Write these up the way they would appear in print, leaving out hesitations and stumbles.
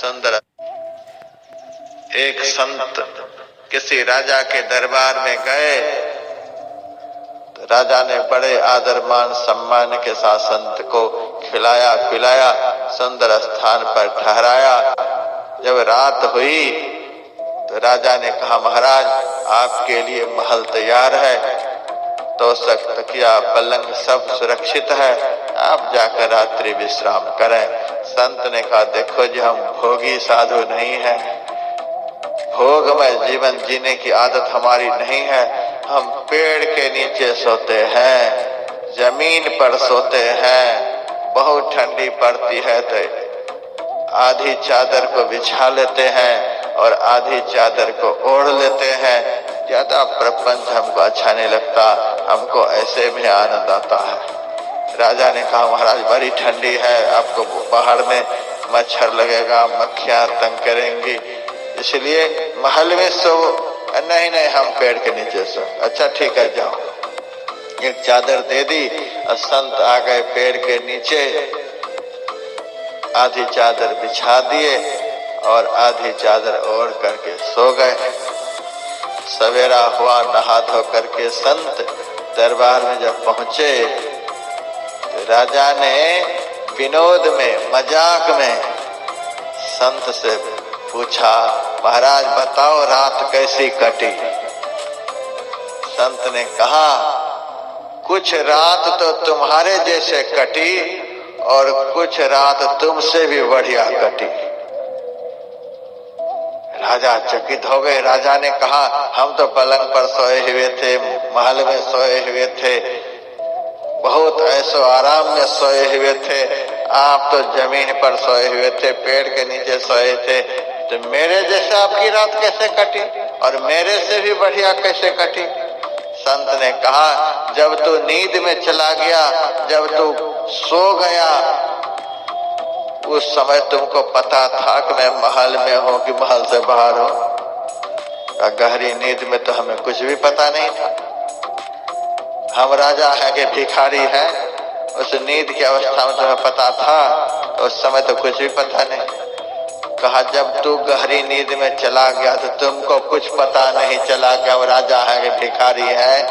सुंदर। एक संत किसी राजा के दरबार में गए तो राजा ने बड़े आदर मान सम्मान के साथ संत को खिलाया पिलाया, सुंदर स्थान पर ठहराया। जब रात हुई तो राजा ने कहा, महाराज आपके लिए महल तैयार है, तो तकिया पलंग सब सुरक्षित है, आप जाकर रात्रि विश्राम करें। संत ने कहा, देखो जी हम भोगी साधु नहीं हैं, भोगमय जीवन जीने की आदत हमारी नहीं है। हम पेड़ के नीचे सोते हैं, जमीन पर सोते हैं, बहुत ठंडी पड़ती है तो आधी चादर को बिछा लेते हैं और आधी चादर को ओढ़ लेते हैं। ज्यादा प्रपंच हमको अच्छा नहीं लगता, हमको ऐसे में आनंद आता है। राजा ने कहा, महाराज बड़ी ठंडी है, आपको बाहर में मच्छर लगेगा, मक्खियां तंग करेंगी, इसलिए महल में सो। नहीं नहीं हम पेड़ के नीचे सो। अच्छा ठीक है जाओ। एक चादर दे दी और संत आ गए पेड़ के नीचे, आधी चादर बिछा दिए और आधी चादर ओढ़ करके सो गए। सवेरा हुआ, नहा धो करके संत दरबार में जब पहुंचे तो राजा ने विनोद में मजाक में संत से पूछा, महाराज बताओ रात कैसी कटी। संत ने कहा, कुछ रात तो तुम्हारे जैसे कटी और कुछ रात तुमसे भी बढ़िया कटी। राजा चकित हो गए। राजा ने कहा, हम तो पलंग पर सोए हुए थे, महल में सोए हुए थे, बहुत ऐसो आराम में सोए हुए थे, आप तो जमीन पर सोए हुए थे, पेड़ के नीचे सोए थे, तो मेरे जैसे आपकी रात कैसे कटी और मेरे से भी बढ़िया कैसे कटी। संत ने कहा, जब तू नींद में चला गया, जब तू सो गया, उस समय तुमको पता था कि मैं महल में हूं कि महल से बाहर हूं। गहरी नींद में तो हमें कुछ भी पता नहीं था, हम राजा है कि भिखारी है। उस नींद की अवस्था में तुम्हें पता था, उस समय तो कुछ भी पता नहीं। कहा, जब तू गहरी नींद में चला गया तो तुमको कुछ पता नहीं चला कि हम राजा है कि भिखारी है,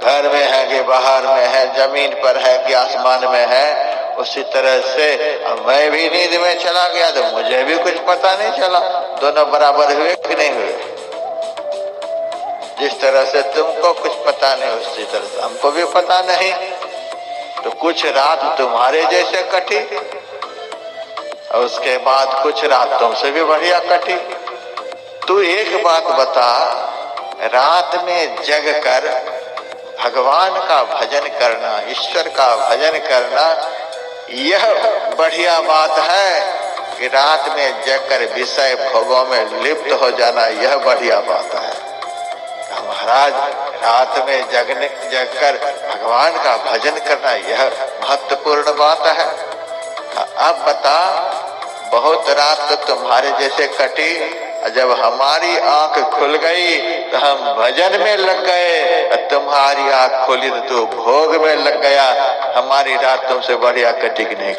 घर में है कि बाहर में है, जमीन पर है कि आसमान में है। उसी तरह से मैं भी नींद में चला गया तो मुझे भी कुछ पता नहीं चला। दोनों बराबर हुए कि नहीं हुए। जिस तरह से तुमको कुछ पता नहीं, उसी तरह से हमको भी पता नहीं। तो कुछ रात तुम्हारे जैसे कटी और उसके बाद कुछ रात तुमसे भी बढ़िया कटी। तू एक बात बता, रात में जग कर भगवान का भजन करना, ईश्वर का भजन करना, यह बढ़िया बात है कि रात में जगकर विषय भोगों में लिप्त हो जाना, यह बढ़िया बात है। महाराज रात में जगकर भगवान का भजन करना यह महत्वपूर्ण बात है। अब बता, बहुत रात तो तुम्हारे जैसे कटी, जब हमारी आंख खुल गई तो हम भजन में लग गए, तुम्हारी आंख खुली तो तू भोग में लग गया। हमारी रात तुमसे बढ़िया कटी कि नहीं।